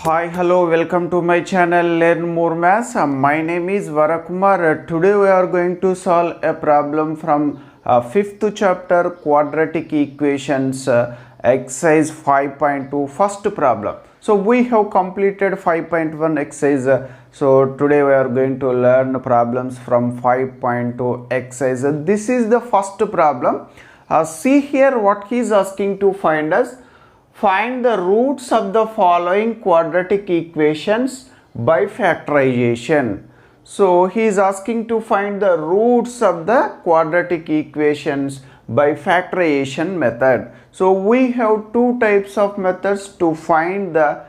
Hi, hello, welcome to my channel Learn More Maths. My name is Vara Kumar. Today we are going to solve a problem from 5th chapter quadratic equations, exercise 5.2, first problem. So we have completed 5.1 exercise. So today we are going to learn problems from 5.2 exercise. This is the first problem. See here what he is asking to find us. Find the roots of the following quadratic equations by factorization. So he is asking to find the roots of the quadratic equations by factorization method. So we have two types of methods to find the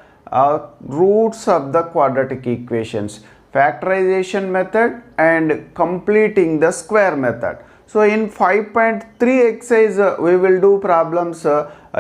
roots of the quadratic equations: factorization method and completing the square method. So in 5.3 exercise we will do problems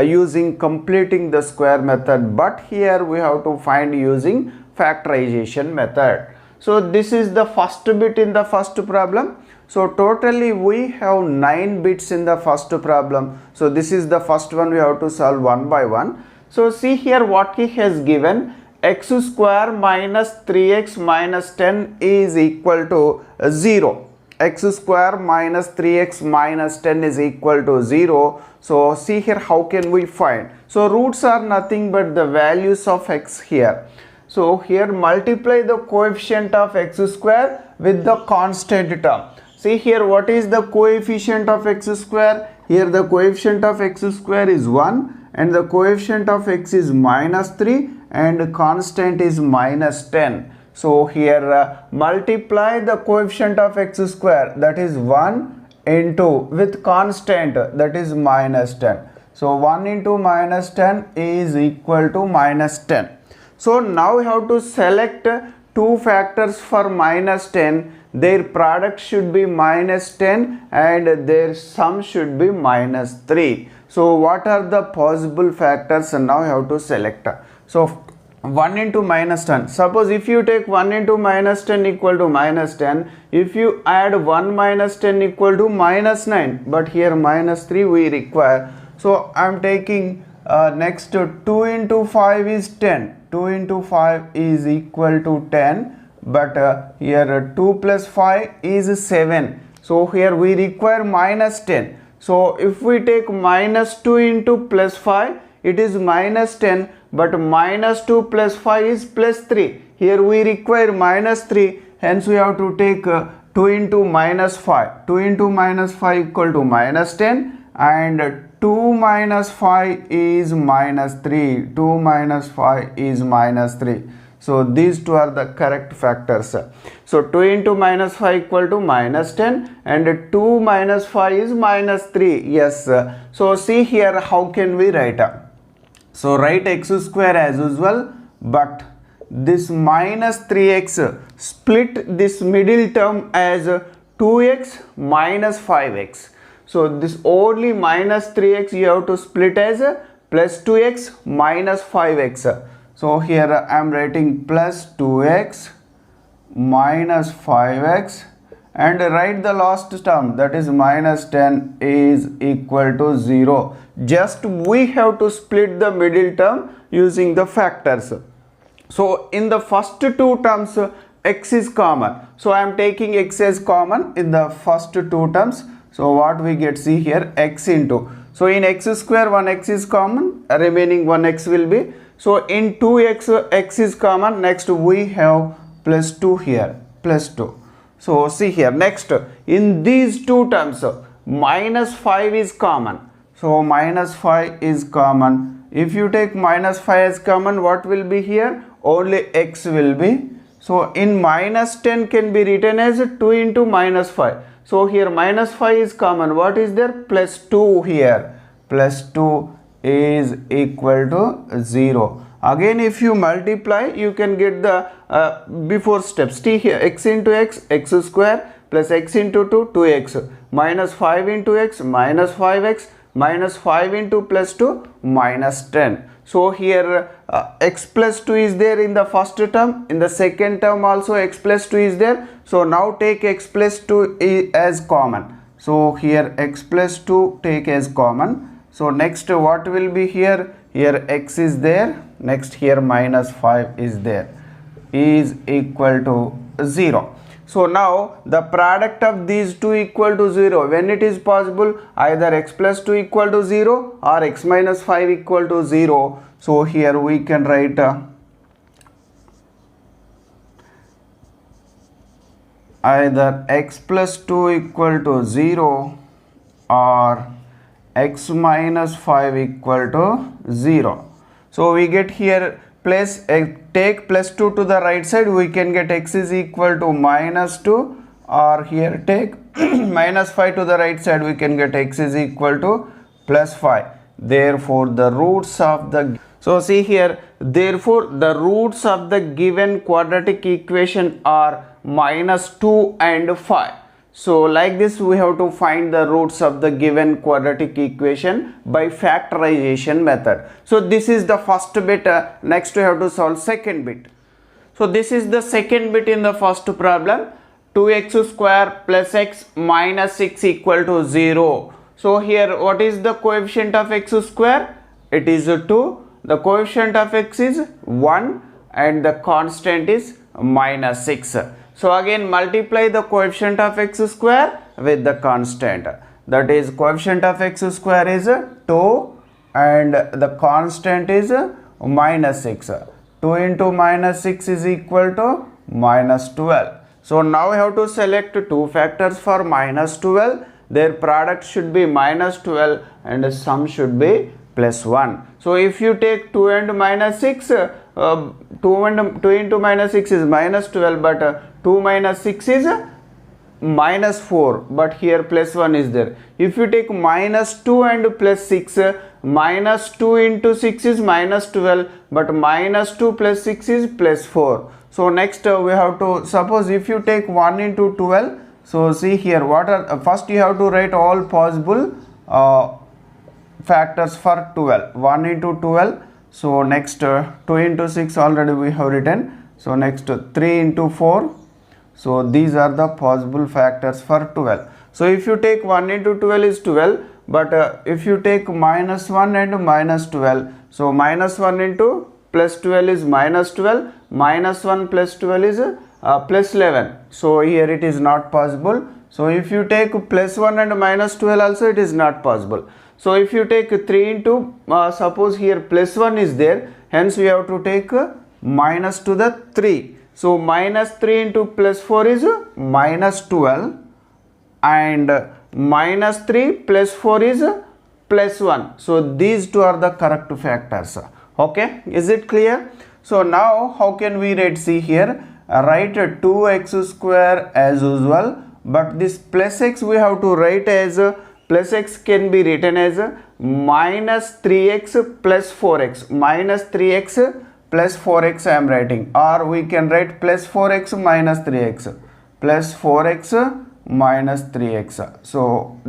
using completing the square method, but here we have to find using factorization method. So this is the first bit in the first problem. So totally we have 9 bits in the first problem. So this is the first one, we have to solve one by one. So see here what he has given: x square minus 3x minus 10 is equal to 0. X square minus 3x minus 10 is equal to 0. So see here how can we find? So roots are nothing but the values of x here. So here multiply the coefficient of x square with the constant term. See here what is the coefficient of x square? Here the coefficient of x square is 1 and the coefficient of x is minus 3 and constant is minus 10. So here multiply the coefficient of x square, that is 1 into with constant, that is minus 10. So 1 into minus 10 is equal to minus 10. So now we have to select two factors for minus 10. Their product should be minus 10 and their sum should be minus 3. So what are the possible factors? And now we have to select. So 1 into minus 10. Suppose if you take 1 into minus 10 equal to minus 10, if you add 1 minus 10 equal to minus 9, but here minus 3 we require. So I am taking next 2 into 5 is 10. 2 into 5 is equal to 10, but here 2 plus 5 is 7. So here we require minus 10. So if we take minus 2 into plus 5, it is minus 10, but minus 2 plus 5 is plus 3. Here we require minus 3, hence we have to take 2 into minus 5. 2 into minus 5 equal to minus 10 and 2 minus 5 is minus 3. 2 minus 5 is minus 3. So these two are the correct factors. So 2 into minus 5 equal to minus 10 and 2 minus 5 is minus 3. Yes. So see here how can we write? So write x square as usual, but this minus 3x, split this middle term as 2x minus 5x. So this only minus 3x you have to split as plus 2x minus 5x. So here I am writing plus 2x minus 5x and write the last term, that is minus 10 is equal to 0. Just we have to split the middle term using the factors. So in the first two terms x is common. So I am taking x as common in the first two terms. So what we get, see here, x into. So in x square 1x is common, remaining 1x will be. So in 2x x is common, next we have plus 2 here, plus 2. So see here, next in these two terms minus 5 is common. So minus 5 is common. If you take minus 5 as common, what will be here? Only x will be. So in minus 10 can be written as 2 into minus 5. So here minus 5 is common. What is there? Plus 2 here. Plus 2 is equal to 0. Again if you multiply, you can get the before steps. T here, x into x, x square, plus x into 2, 2x, minus 5 into x, minus 5x, minus 5 into plus 2, minus 10. So here x plus 2 is there in the first term, in the second term also x plus 2 is there. So now take x plus 2 as common. So here x plus 2 take as common. So next what will be here? here x is there, next here minus 5 is there, is equal to 0. So now the product of these two equal to 0. When it is possible, either x plus 2 equal to 0 or x minus 5 equal to 0. So here we can write either x plus 2 equal to 0 or x minus 5 equal to 0. So we get here place, take plus 2 to the right side, we can get x is equal to minus 2, or here take minus 5 to the right side, we can get x is equal to plus 5. Therefore the roots of the, so see here, therefore the roots of the given quadratic equation are minus 2 and 5. So like this we have to find the roots of the given quadratic equation by factorization method. So this is the first bit. Next we have to solve second bit. So this is the second bit in the first problem. 2x square plus x minus 6 equal to 0. So here what is the coefficient of x square? It is 2. The coefficient of x is 1 and the constant is minus 6. So again multiply the coefficient of x square with the constant. That is, coefficient of x square is 2 and the constant is minus 6. 2 into minus 6 is equal to minus 12. So now we have to select two factors for minus 12. Their product should be minus 12 and the sum should be plus 1. So if you take 2 and minus 6, 2 into minus 6 is minus 12, but 2 minus 6 is minus 4, but here plus 1 is there. If you take minus 2 and plus 6, minus 2 into 6 is minus 12, but minus 2 plus 6 is plus 4. So next we have to, suppose if you take 1 into 12, so see here what are, first you have to write all possible factors for 12. 1 into 12, so next 2 into 6 already we have written, so next 3 into 4. So these are the possible factors for 12. So if you take 1 into 12 is 12, but if you take minus 1 and minus 12, so minus 1 into plus 12 is minus 12, minus 1 plus 12 is plus 11. So here it is not possible. So if you take plus 1 and minus 12 also it is not possible. So if you take 3 into, suppose here plus 1 is there, hence we have to take minus to the 3. So minus 3 into plus 4 is minus 12 and minus 3 plus 4 is plus 1. So these two are the correct factors. Okay, is it clear? So now how can we write? See here, write 2x square as usual, but this plus x we have to write as plus x can be written as minus 3x plus 4x. Minus 3x plus 4x I am writing, or we can write plus 4x minus 3x, plus 4x minus 3x. So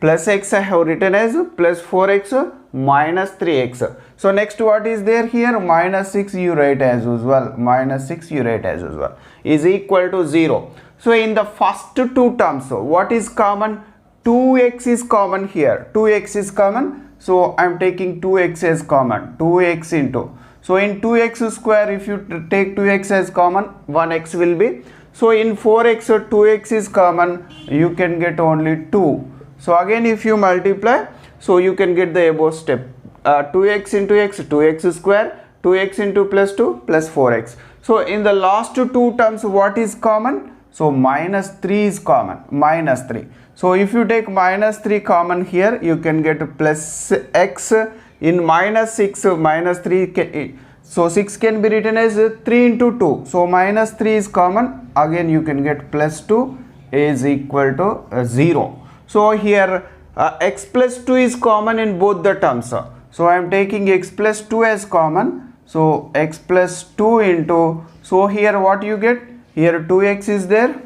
plus x I have written as plus 4x minus 3x. So next what is there here? Minus 6 you write as usual, minus 6 you write as usual, is equal to 0. So in the first two terms, what is common? 2x is common here, 2x is common, so I am taking 2x as common, 2x into, so in 2x square if you take 2x as common, 1x will be, so in 4x or 2x is common, you can get only 2. So again if you multiply, so you can get the above step, 2x into x, 2x square, 2x into plus 2 plus 4x. So in the last two terms what is common? So minus 3 is common, minus 3. So if you take minus 3 common here, you can get plus x. In minus 6, minus 3, so 6 can be written as 3 into 2. So minus 3 is common, again you can get plus 2 is equal to 0. So here x plus 2 is common in both the terms. So I am taking x plus 2 as common. So x plus 2 into, so here what you get? Here 2x is there,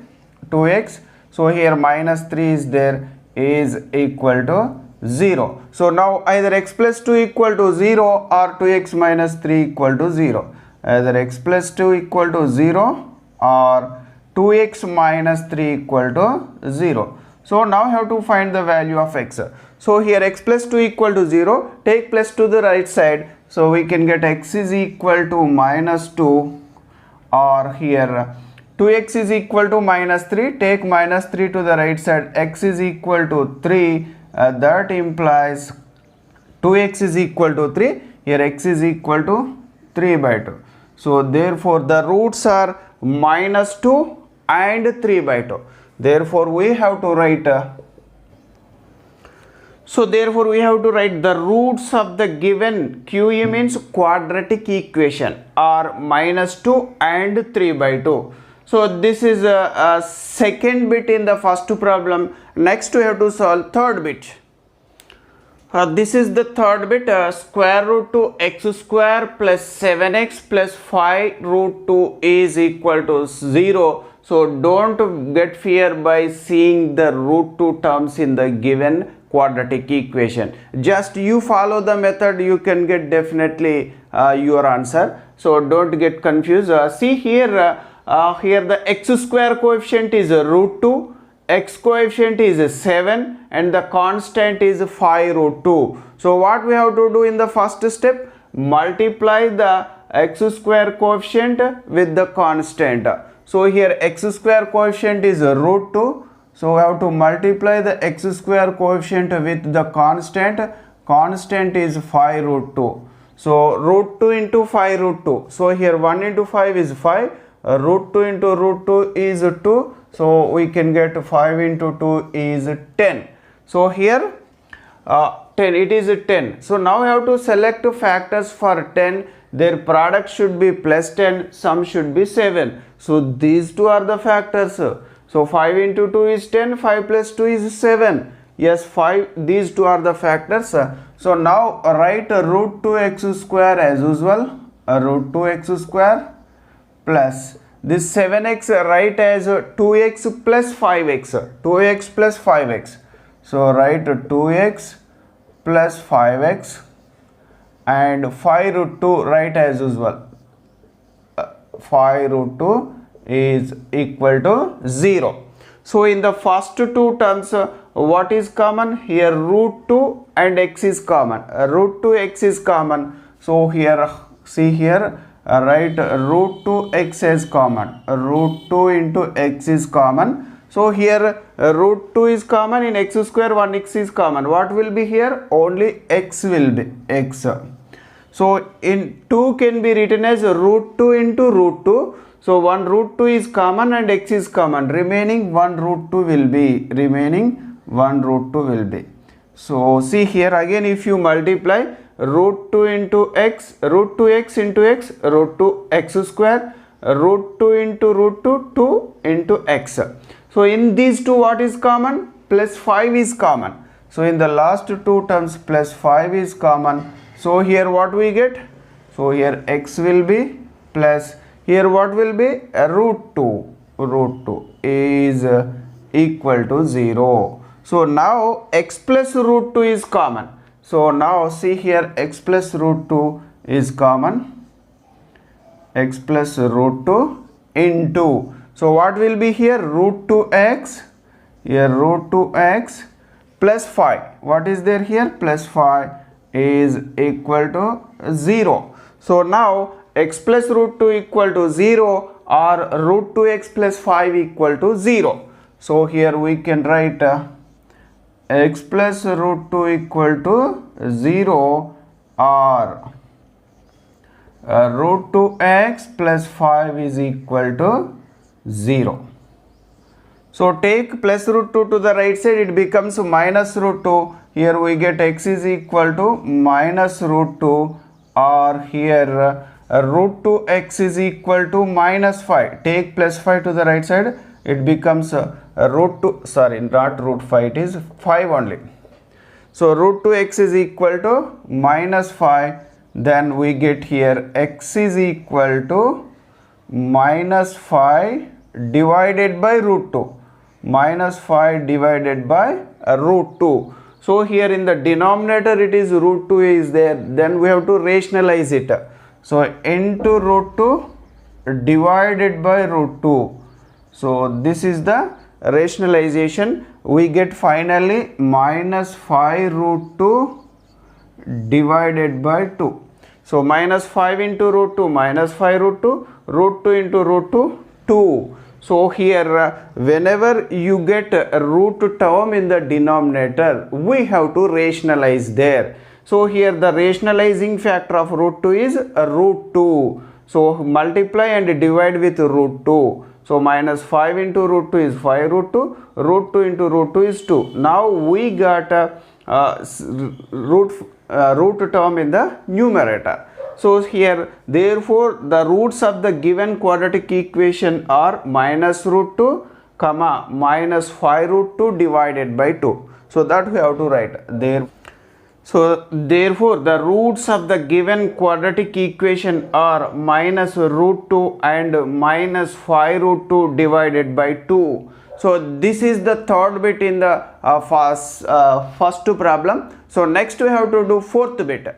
2x. So here minus 3 is there, is equal to 0. So now either x plus 2 equal to 0 or 2x minus 3 equal to 0. Either x plus 2 equal to 0 or 2x minus 3 equal to 0. So now I have to find the value of x. So here x plus 2 equal to 0, take plus to the right side, so we can get x is equal to minus 2, or here 2x is equal to minus 3, take minus 3 to the right side, x is equal to 3, that implies 2x is equal to 3, here x is equal to 3 by 2. So therefore the roots are minus 2 and 3 by 2. Therefore we have to write the roots of the given QE means quadratic equation are minus 2 and 3 by 2. So this is a second bit in the first problem. Next we have to solve third bit. This is the third bit, square root 2 x square plus 7x plus 5 root 2 is equal to 0. So don't get fear by seeing the root 2 terms in the given quadratic equation. Just you follow the method, you can get definitely your answer. So don't get confused. See here, here the x square coefficient is root 2. X coefficient is 7 and the constant is 5 root 2. So what we have to do in the first step? Multiply the x square coefficient with the constant. So here x square coefficient is root 2. So we have to multiply the x square coefficient with the constant. Constant is 5 root 2. So root 2 into 5 root 2. So here 1 into 5 is 5. Root 2 into root 2 is 2. So we can get 5 into 2 is 10. So here 10, it is 10. So now we have to select factors for 10. Their product should be plus 10, sum should be 7. So these two are the factors. So 5 into 2 is 10, 5 plus 2 is 7. Yes, 5, these two are the factors. So now write root 2x square as usual. Root 2x square plus this 7x write as 2x plus 5x. 2x plus 5x. So write 2x plus 5x and 5 root 2 write as usual. 5 root 2 is equal to 0. So in the first two terms, what is common? Here root 2 and x is common. Root 2 x is common. So here, see here, write root 2 x as common. Root 2 into x is common. So here root 2 is common, in x square 1x is common. What will be here? Only x will be x. So in 2 can be written as root 2 into root 2. So 1 root 2 is common and x is common. Remaining 1 root 2 will be. Remaining 1 root 2 will be. So see here again, if you multiply root 2 into x, root 2x into x, root 2 x square, root 2 into root 2, 2 into x. So in these two what is common? Plus 5 is common. So in the last two terms plus 5 is common. So here what we get? So here x will be plus, here what will be? Root 2. Root 2 is equal to 0. So now x plus root 2 is common. So now see here, x plus root 2 is common. X plus root 2 into, so what will be here? Root 2x. Here root 2x plus 5. What is there here? Plus 5 is equal to 0. So now x plus root 2 equal to 0 or root 2x plus 5 equal to 0. So here we can write x plus root 2 equal to 0 or root 2x plus 5 is equal to 0. So take plus root 2 to the right side, it becomes minus root 2. Here we get x is equal to minus root 2, or here root 2x is equal to minus 5. Take plus 5 to the right side, it becomes root 2, sorry, not root 5, it is 5 only. So root 2x is equal to minus 5. Then we get here x is equal to minus 5 divided by root 2. Minus 5 divided by root 2. So here in the denominator it is root 2 is there. Then we have to rationalize it. So into root 2 divided by root 2. So this is the rationalization, we get finally minus 5 root 2 divided by 2. So minus 5 into root 2, minus 5 root 2, root 2 into root 2, 2. So here whenever you get a root term in the denominator, we have to rationalize there. So here the rationalizing factor of root 2 is root 2. So multiply and divide with root 2. So minus 5 into root 2 is 5 root 2, root 2 into root 2 is 2. Now we got a root term in the numerator. So here therefore the roots of the given quadratic equation are minus root 2 comma minus 5 root 2 divided by 2. So that we have to write there. So therefore the roots of the given quadratic equation are minus root 2 and minus 5 root 2 divided by 2. So this is the third bit in the first problem. So next we have to do fourth bit.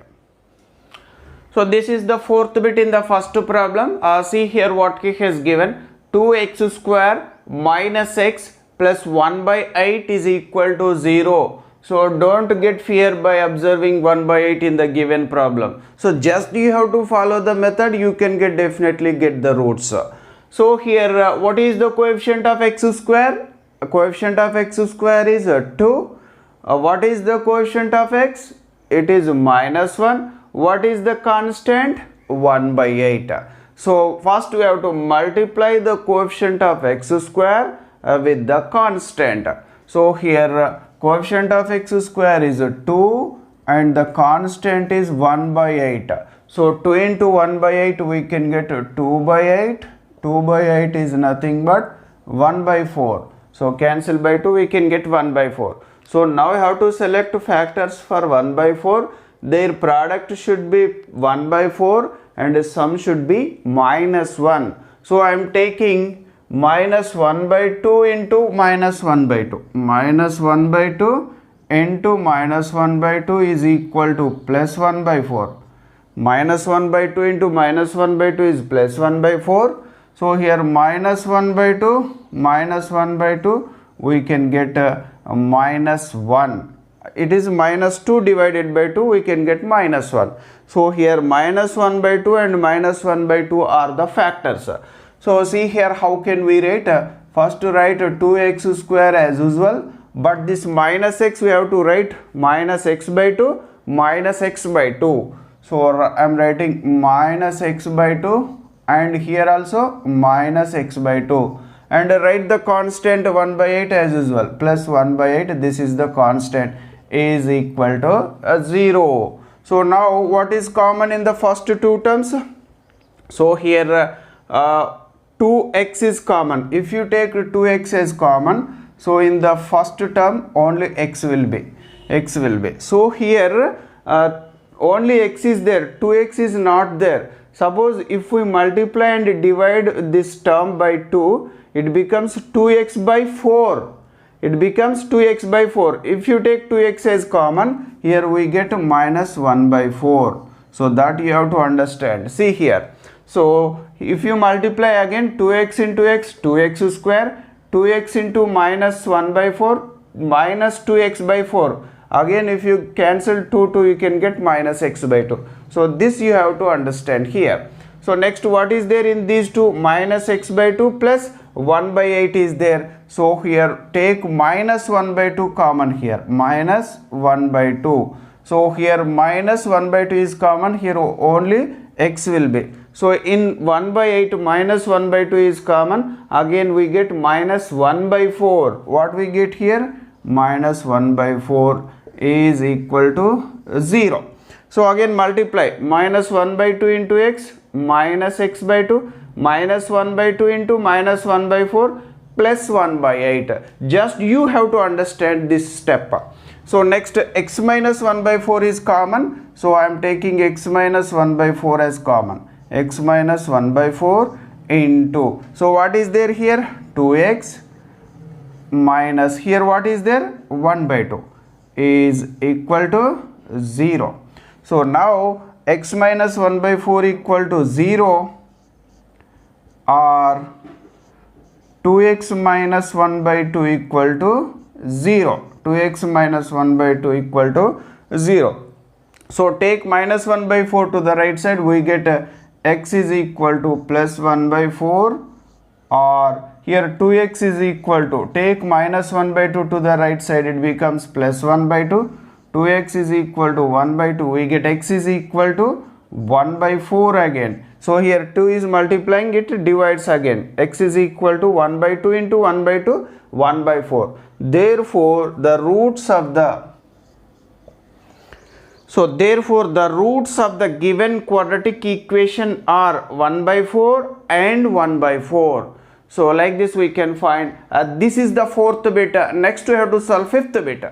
So this is the fourth bit in the first problem. See here what he has given. 2x square minus x plus 1 by 8 is equal to 0. So don't get fear by observing 1 by 8 in the given problem. So just you have to follow the method, you can definitely get the roots. So here what is the coefficient of x square? Coefficient of x square is 2. What is the coefficient of x? It is minus 1. What is the constant? 1 by 8. So first we have to multiply the coefficient of x square with the constant. So here coefficient of x square is 2 and the constant is 1 by 8. So 2 into 1 by 8 we can get 2 by 8. 2 by 8 is nothing but 1 by 4. So cancel by 2 we can get 1 by 4. So now we have to select factors for 1 by 4. Their product should be 1 by 4 and sum should be minus 1. So I am taking minus 1 by 2 into minus 1 by 2. Minus 1 by 2 into minus 1 by 2 is equal to plus 1 by 4. Minus 1 by 2 into minus 1 by 2 is plus 1 by 4. So here minus 1 by 2, minus 1 by 2, we can get minus 1. It is minus 2 divided by 2, we can get minus 1. So here minus 1 by 2 and minus 1 by 2 are the factors. So see here how can we write? First write 2x square as usual, but this minus x we have to write minus x by 2 minus x by 2. So I am writing minus x by 2 and here also minus x by 2. And write the constant 1 by 8 as usual, plus 1 by 8, this is the constant, is equal to 0. So now what is common in the first two terms? So here 2x is common. If you take 2x as common, so in the first term only x will be. So here only x is there, 2x is not there. Suppose if we multiply and divide this term by 2, it becomes 2x by 4. It becomes 2x by 4. If you take 2x as common, here we get minus 1 by 4. So that you have to understand. See here. So if you multiply again 2x into x, 2x square, 2x into minus 1 by 4, minus 2x by 4. Again if you cancel 2, you can get minus x by 2. So this you have to understand here. So next what is there in these two? Minus x by 2 plus 1 by 8 is there. So here take minus 1 by 2 common here. Minus 1 by 2. So here minus 1 by 2 is common. Here only x will be. So in 1 by 8 minus 1 by 2 is common. Again we get minus 1 by 4. What we get here? Minus 1 by 4 is equal to 0. So again multiply minus 1 by 2 into x minus x by 2 minus 1 by 2 into minus 1 by 4 plus 1 by 8. Just you have to understand this step. So next x minus 1 by 4 is common. So I am taking x minus 1 by 4 as common. X minus 1 by 4 into. So what is there here? 2x minus here what is there? 1 by 2 is equal to 0. So now x minus 1 by 4 equal to 0 or 2x minus 1 by 2 equal to 0. 2x minus 1 by 2 equal to 0. So take minus 1 by 4 to the right side, we get x is equal to plus 1 by 4, or here 2x is equal to, take minus 1 by 2 to the right side, it becomes plus 1 by 2. 2x is equal to 1 by 2, we get x is equal to 1 by 4 again. So here 2 is multiplying, it divides again. X is equal to 1 by 2 into 1 by 2, 1 by 4. Therefore, the roots of the given quadratic equation are 1 by 4 and 1 by 4. So like this we can find this is the fourth bit. Next we have to solve fifth bit.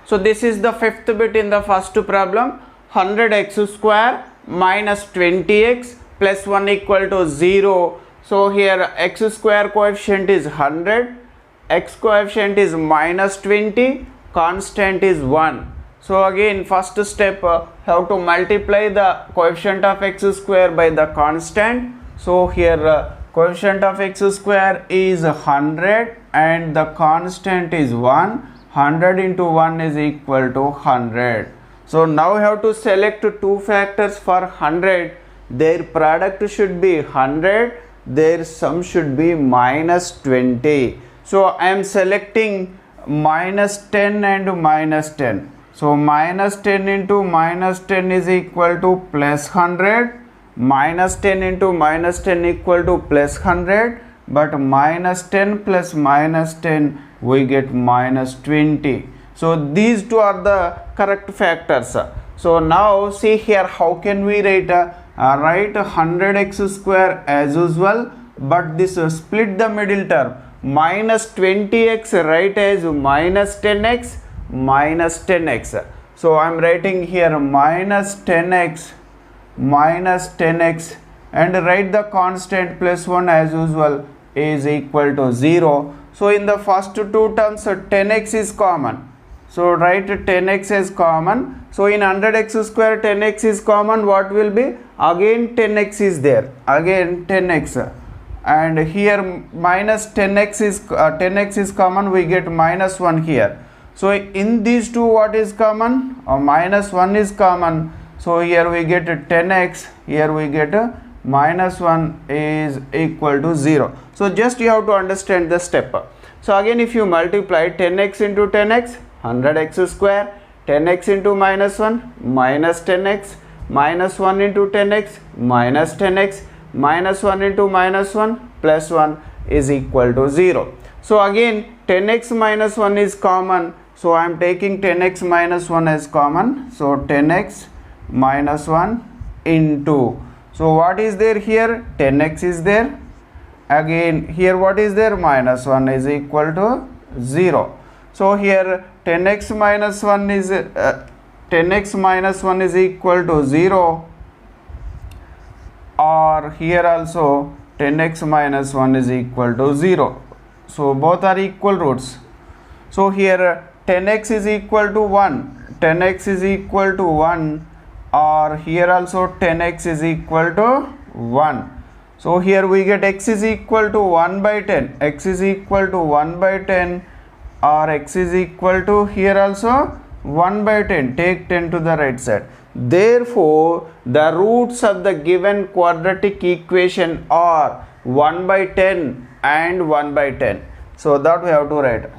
So this is the fifth bit in the first problem. 100x square minus 20x plus 1 equal to 0. So here x square coefficient is 100, x coefficient is minus 20, constant is 1. So again first step have to multiply the coefficient of x square by the constant. So here coefficient of x square is 100 and the constant is 1. 100 into 1 is equal to 100. So now we have to select two factors for 100. Their product should be 100. Their sum should be minus 20. So I am selecting minus 10 and minus 10. So minus 10 into minus 10 is equal to plus 100. Minus 10 into minus 10 equal to plus 100. But minus 10 plus minus 10 we get minus 20. So these two are the correct factors. So now see here how can we write 100x square as usual, but this split the middle term, minus 20x write as minus 10x minus 10x. So I am writing here minus 10x and write the constant plus 1 as usual is equal to 0. So in the first two terms 10x is common. So write 10x as common. So in 100x square 10x is common. What will be? Again 10x is there. Again 10x. And here minus 10x is common. We get minus 1 here. So in these two what is common? Minus 1 is common. So here we get 10x. Here we get minus 1 is equal to 0. So just you have to understand the step. So again if you multiply 10x into 10x, 100x square, 10x into minus 1, minus 10x, minus 1 into 10x, minus 10x, minus 1 into minus 1, plus 1 is equal to 0. So again 10x minus 1 is common. So I am taking 10x minus 1 as common. So 10x minus 1 into, so what is there here? 10x is there. Again here what is there? Minus 1 is equal to 0. So here 10x minus 1 is 10x minus 1 is equal to 0, or here also 10x minus 1 is equal to 0. So both are equal roots. So here 10x is equal to 1, 10x is equal to 1, or here also 10x is equal to 1. So here we get x is equal to 1 by 10, x is equal to 1 by 10, or x is equal to here also 1 by 10, take 10 to the right side. Therefore, the roots of the given quadratic equation are 1 by 10 and 1 by 10. So that we have to write.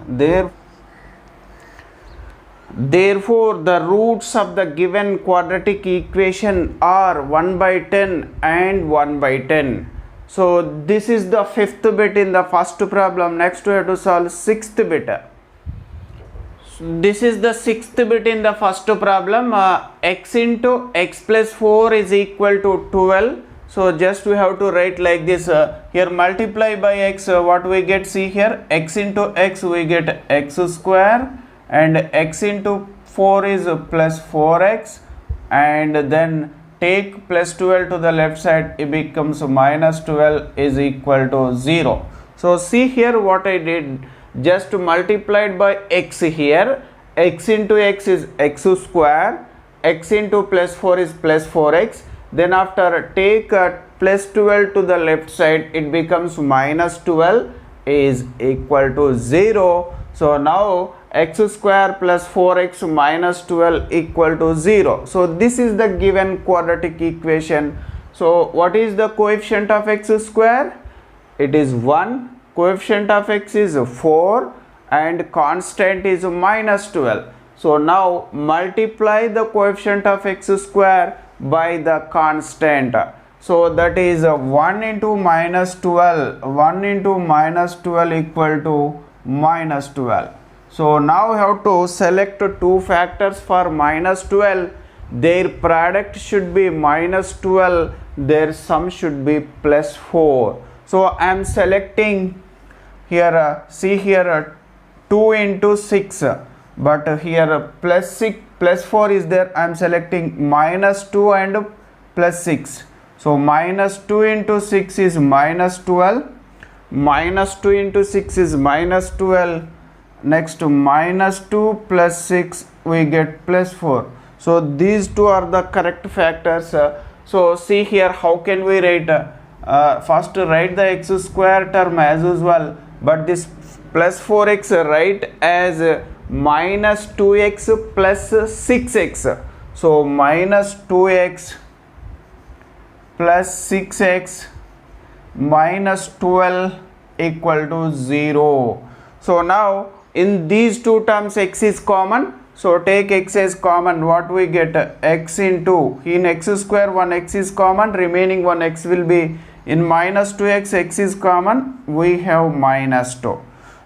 Therefore, the roots of the given quadratic equation are 1 by 10 and 1 by 10. So this is the fifth bit in the first problem. Next we have to solve sixth bit. This is the sixth bit in the first problem. X into x plus 4 is equal to 12. So just we have to write like this. Here multiply by x, what we get, see here, x into x we get x square, and x into 4 is plus 4x, and then take plus 12 to the left side, it becomes minus 12 is equal to 0. So see here what I did, just multiplied by x here, x into x is x square, x into plus 4 is plus 4x, then after take plus 12 to the left side, it becomes minus 12 is equal to 0. So now x square plus 4x minus 12 equal to 0. So this is the given quadratic equation. So what is the coefficient of x square? It is 1. Coefficient of x is 4 and constant is minus 12. So now multiply the coefficient of x square by the constant. So that is 1 into minus 12. 1 into minus 12 equal to minus 12. So now we have to select two factors for minus 12. Their product should be minus 12. Their sum should be plus 4. So I am selecting here, see here 2 into 6, but here plus 6 plus 4 is there. I am selecting minus 2 and plus 6. So minus 2 into 6 is minus 12. Minus 2 into 6 is minus 12. Next minus 2 plus 6 we get plus 4. So these two are the correct factors. So see here how can we write. First write the x square term as usual, but this plus 4x write as minus 2x plus 6x. So minus 2x plus 6x minus 12 equal to 0. So now in these two terms x is common. So take x as common. What we get? X into, in x square one x is common, remaining one x will be in minus 2x, x is common, we have minus 2.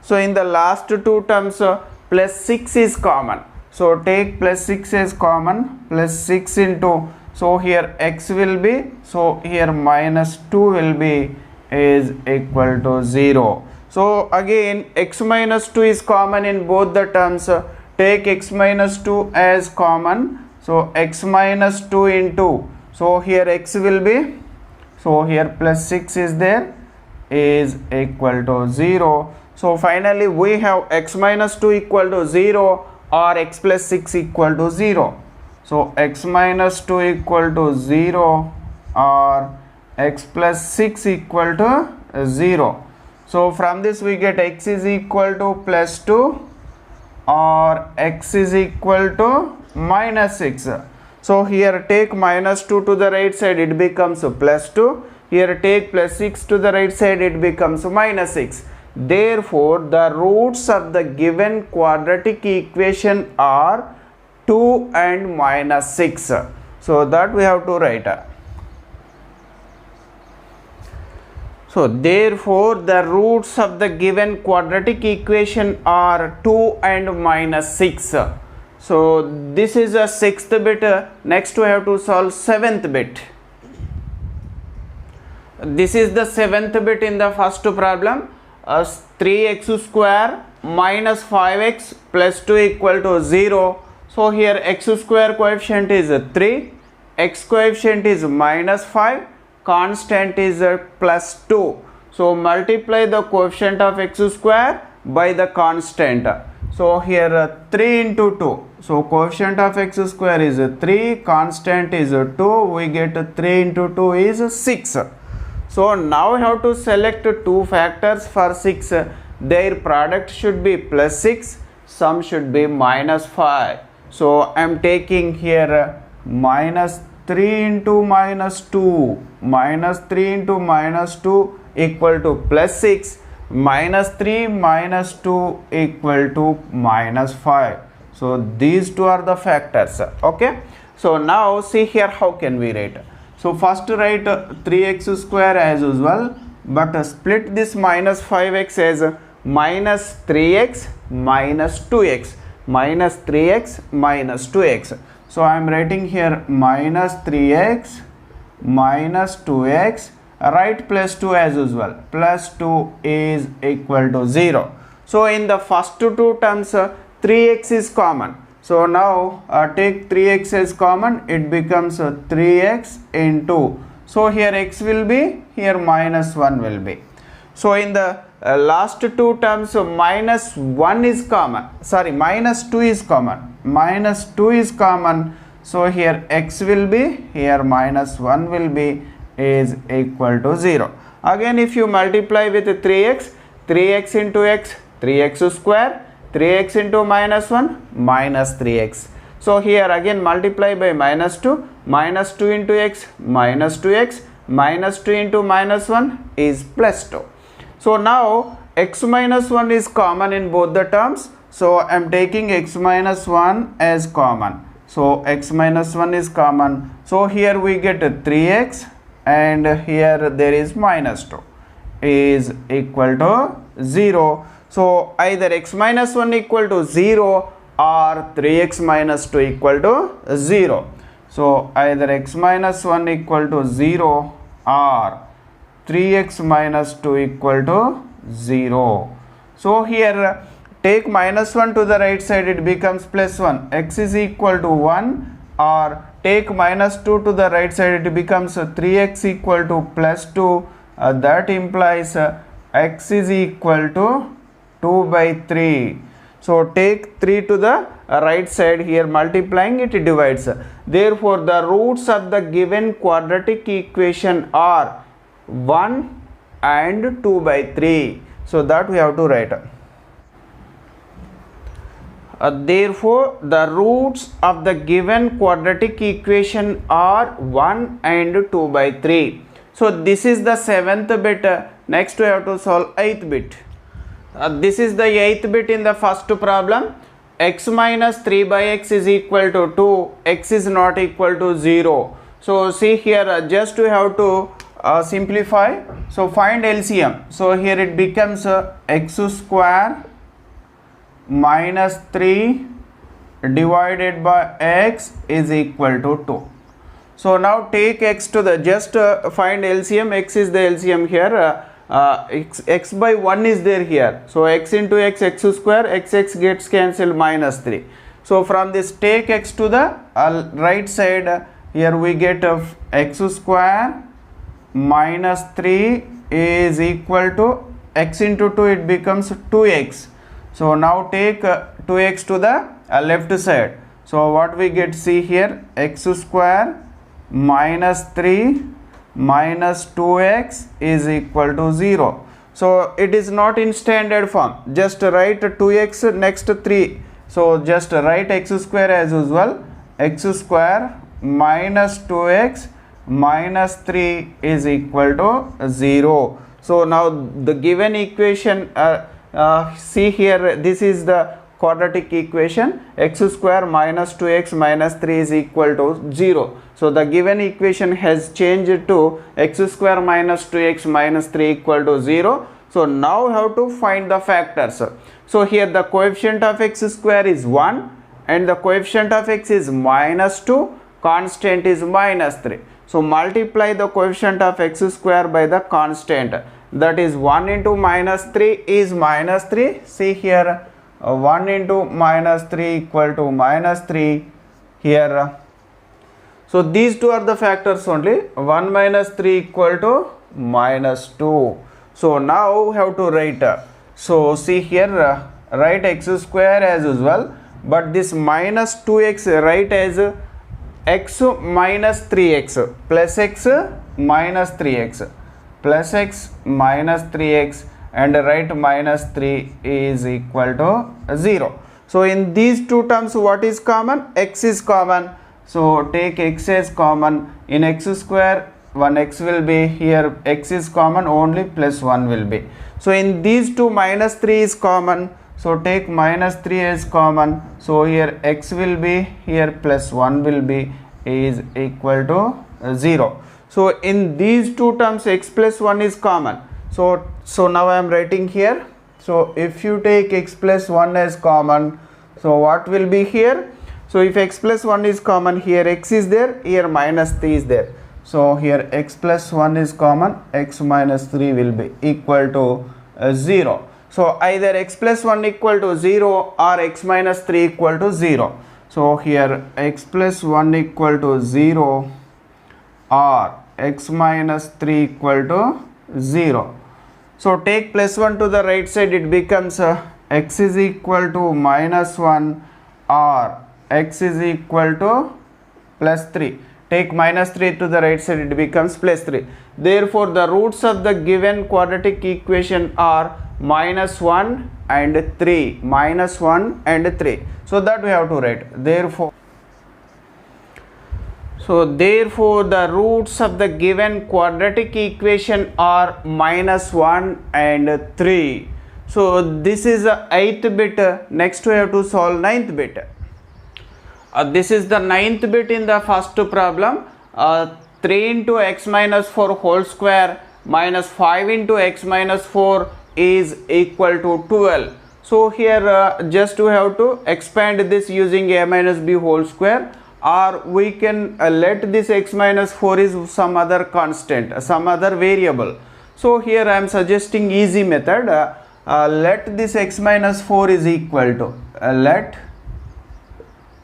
So in the last two terms plus 6 is common. So take plus 6 as common, plus 6 into, so here x will be, so here minus 2 will be is equal to 0. So again x minus 2 is common in both the terms. Take x minus 2 as common. So x minus 2 into, so here x will be, so here plus 6 is there, is equal to 0. So finally we have x minus 2 equal to 0 or x plus 6 equal to 0. So x minus 2 equal to 0 or x plus 6 equal to 0. So from this we get x is equal to plus 2 or x is equal to minus 6. So here take minus 2 to the right side, it becomes plus 2. Here take plus 6 to the right side, it becomes minus 6. Therefore the roots of the given quadratic equation are 2 and minus 6. So that we have to write. So therefore the roots of the given quadratic equation are 2 and minus 6. So this is a 6th bit. Next we have to solve 7th bit. This is the 7th bit in the first problem. 3x square minus 5x plus 2 equal to 0. So here x square coefficient is 3, x coefficient is minus 5, constant is plus 2. So multiply the coefficient of x square by the constant. So here 3 into 2. So coefficient of x square is 3, constant is 2. We get 3 into 2 is 6. So now we have to select two factors for 6. Their product should be plus 6, sum should be minus 5. So I am taking here minus 3 into minus 2. Minus 3 into minus 2 equal to plus 6. Minus 3 minus 2 equal to minus 5. So these two are the factors. Okay. So now see here how can we write. So first write 3x square as usual, but split this minus 5x as minus 3x minus 2x. Minus 3x minus 2x. So I am writing here minus 3x minus 2x. Write plus 2 as usual. Plus 2 is equal to 0. So in the first two terms 3x is common. So now take 3x as common, it becomes 3x into, so here x will be, here minus 1 will be. So in the last two terms minus 1 is common, sorry minus 2 is common, minus 2 is common. So here x will be, here minus 1 will be is equal to 0. Again, if you multiply with 3x, 3x into x, 3x square, 3x into minus 1, minus 3x. So here again multiply by minus 2, minus 2 into x, minus 2x, minus 2 into minus 1 is plus 2. So now x minus 1 is common in both the terms. So I am taking x minus 1 as common. So x minus 1 is common. So here we get 3x and here there is minus 2 is equal to 0. So either x minus 1 equal to 0 or 3x minus 2 equal to 0. So either x minus 1 equal to 0 or 3x minus 2 equal to 0. So here take minus 1 to the right side, it becomes plus 1. X is equal to 1, or take minus 2 to the right side, it becomes 3x equal to plus 2. That implies x is equal to 2 by 3. So take 3 to the right side, here multiplying it divides. Therefore the roots of the given quadratic equation are 1 and 2 by 3. So that we have to write. Therefore the roots of the given quadratic equation are 1 and 2 by 3. So this is the 7th bit. Next we have to solve 8th bit. This is the 8th bit in the first problem. X minus 3 by x is equal to 2. X is not equal to 0. So see here, just we have to simplify. So find LCM. So here it becomes x square minus 3 divided by x is equal to 2. So now take x to the, just find LCM. X is the LCM here. X by 1 is there here. So x into x, x square, x gets cancelled, minus 3. So from this take x to the right side, here we get of x square minus 3 is equal to x into 2, it becomes 2x. So now take 2x to the left side. So what we get, see here, x square minus 3 minus 2x is equal to 0. So it is not in standard form. Just write 2x next 3. So just write x square as usual. X square minus 2x minus 3 is equal to 0. So now the given equation, see here, this is the quadratic equation. X square minus 2x minus 3 is equal to 0. So the given equation has changed to x square minus 2x minus 3 equal to 0. So now how to find the factors. So here the coefficient of x square is 1 and the coefficient of x is minus 2, constant is minus 3. So multiply the coefficient of x square by the constant, that is 1 into minus 3 is minus 3. See here, 1 into minus 3 equal to minus 3 here. So these two are the factors only. 1 minus 3 equal to minus 2. So now we have to write. So see here, write x square as usual, but this minus 2x write as x minus 3x plus x minus 3x plus x minus 3x, and write minus 3 is equal to 0. So in these two terms what is common? X is common. So take x as common. In x square 1x will be, here x is common, only plus 1 will be. So in these two minus 3 is common. So take minus 3 as common. So here x will be, here plus 1 will be, is equal to 0. So in these two terms x plus 1 is common. So now I am writing here. So if you take x plus 1 as common, so what will be here? So if x plus 1 is common, here x is there, here minus 3 is there. So here x plus 1 is common, x minus 3 will be equal to 0. So either x plus 1 equal to 0 or x minus 3 equal to 0. So here x plus 1 equal to 0 or x minus 3 equal to 0. So take plus 1 to the right side, it becomes x is equal to minus 1 or x is equal to plus 3. take minus 3 to the right side, it becomes plus 3. Therefore, the roots of the given quadratic equation are minus 1 and 3. Minus 1 and 3. So that we have to write. Therefore, the roots of the given quadratic equation are minus 1 and 3. So this is the 8th bit. Next we have to solve 9th bit. This is the 9th bit in the first problem. 3 into x minus 4 whole square minus 5 into x minus 4 is equal to 12. So here just we have to expand this using a minus b whole square, or we can let this x minus 4 is some other constant, some other variable. So here I am suggesting easy method. Let this x minus 4 is equal to, let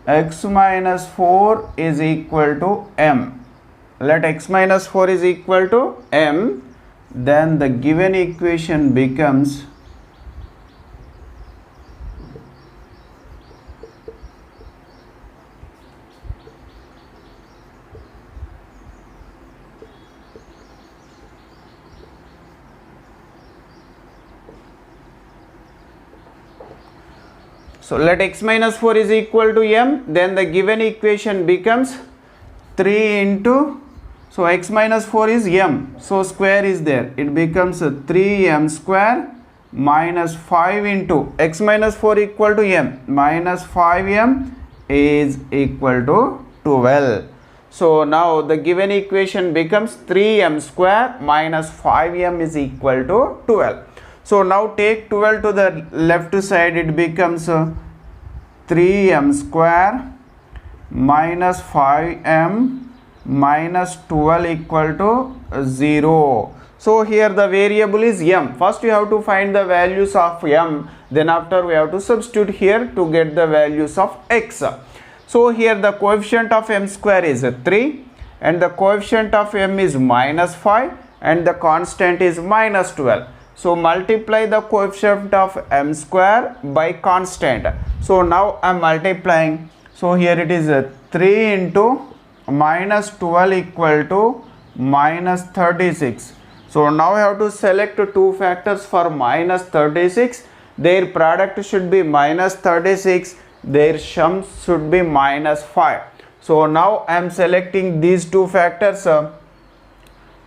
x minus 4 is equal to m. Let x minus 4 is equal to m. Then the given equation becomes so let x minus 4 is equal to m, then the given equation becomes 3 into, so x minus 4 is m, so square is there, it becomes 3m square minus 5 into x minus 4 equal to m, minus 5m is equal to 12. So now the given equation becomes 3m square minus 5m is equal to 12. So now take 12 to the left side, it becomes 3m square minus 5m minus 12 equal to 0. So here the variable is m. First you have to find the values of m, then after we have to substitute here to get the values of x. So here the coefficient of m square is 3 and the coefficient of m is minus 5 and the constant is minus 12. So multiply the coefficient of m square by constant. So now I am multiplying. So here it is 3 into minus 12 equal to minus 36. So now I have to select two factors for minus 36. Their product should be minus 36. Their sum should be minus 5. So now I am selecting these two factors.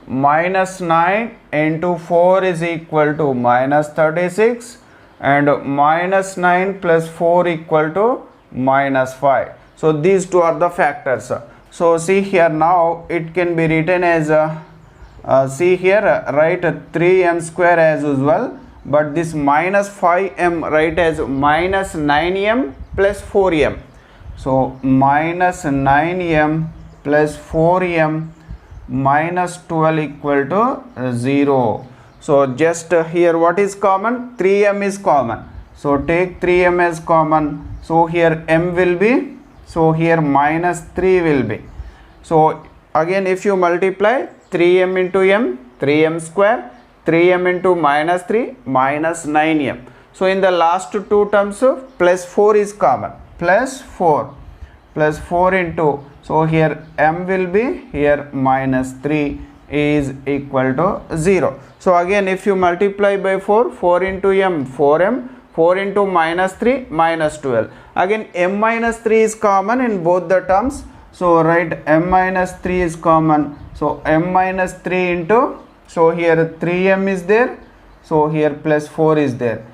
Minus 9 into 4 is equal to minus 36 and minus 9 plus 4 equal to minus 5. So these two are the factors. So see here, now it can be written as see here, write 3m square as usual, but this minus 5m write as minus 9m plus 4m. So minus 9m plus 4m minus 12 equal to 0. So just here what is common? 3m is common. So take 3m as common. So here m will be, so here minus 3 will be. So again if you multiply 3m into m, 3m square, 3m into minus 3, minus 9m. So in the last two terms plus 4 is common. Plus 4 into, so here m will be, here minus 3 is equal to 0. So again if you multiply by 4, 4 into m, 4m, 4 into minus 3, minus 12. Again m minus 3 is common in both the terms. So write m minus 3 is common. So m minus 3 into, so here 3m is there, so here plus 4 is there,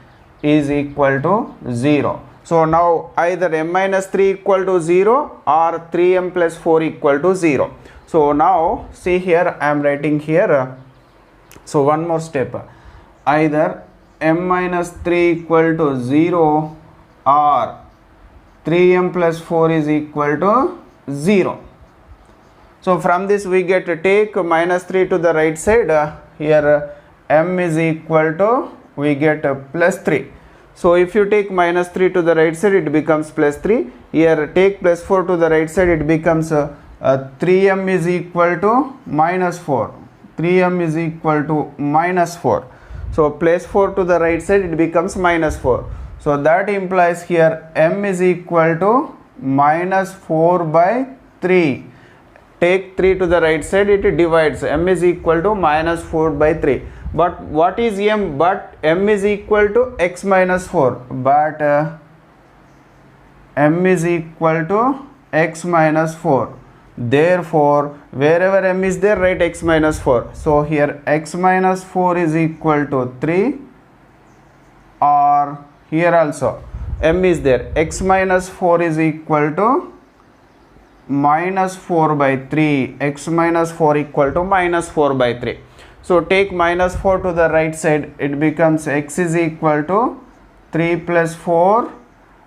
is equal to 0. So now either m minus 3 equal to 0 or 3m plus 4 equal to 0. So now see here I am writing here. So one more step. Either m minus 3 equal to 0 or 3m plus 4 is equal to 0. So from this we get to take minus 3 to the right side. Here m is equal to, we get plus 3. So if you take minus 3 to the right side, it becomes plus 3. Here take plus 4 to the right side, it becomes 3m is equal to minus 4. 3m is equal to minus 4. So plus 4 to the right side, it becomes minus 4. So that implies here m is equal to minus 4 by 3. take 3 to the right side, it divides. M is equal to minus 4 by 3. But what is M? But M is equal to x minus 4. But M is equal to x minus 4. Therefore, wherever M is there, write x minus 4. So here x minus 4 is equal to 3, or here also M is there. X minus 4 is equal to minus 4 by 3. X minus 4 equal to minus 4 by 3. So take minus 4 to the right side. It becomes x is equal to 3 plus 4.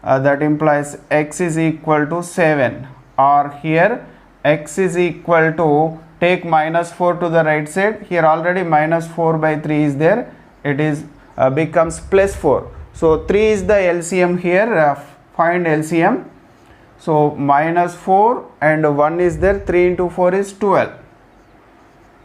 That implies x is equal to 7. Or here x is equal to, take minus 4 to the right side. Here already minus 4 by 3 is there. It is becomes plus 4. So 3 is the LCM here. Find LCM. So minus 4 and 1 is there. 3 into 4 is 12.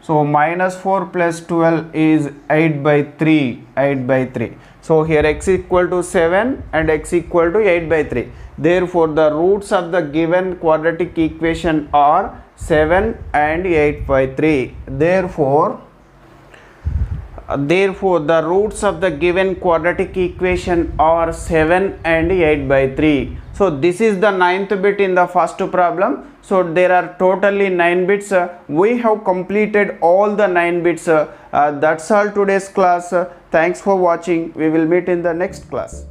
So minus 4 plus 12 is 8 by 3. 8 by 3. So here x equal to 7 and x equal to 8 by 3. Therefore, the roots of the given quadratic equation are 7 and 8 by 3. Therefore, the roots of the given quadratic equation are 7 and 8 by 3. So this is the 9th bit in the first problem. So there are totally 9 bits. We have completed all the 9 bits. That's all today's class. Thanks for watching. We will meet in the next class.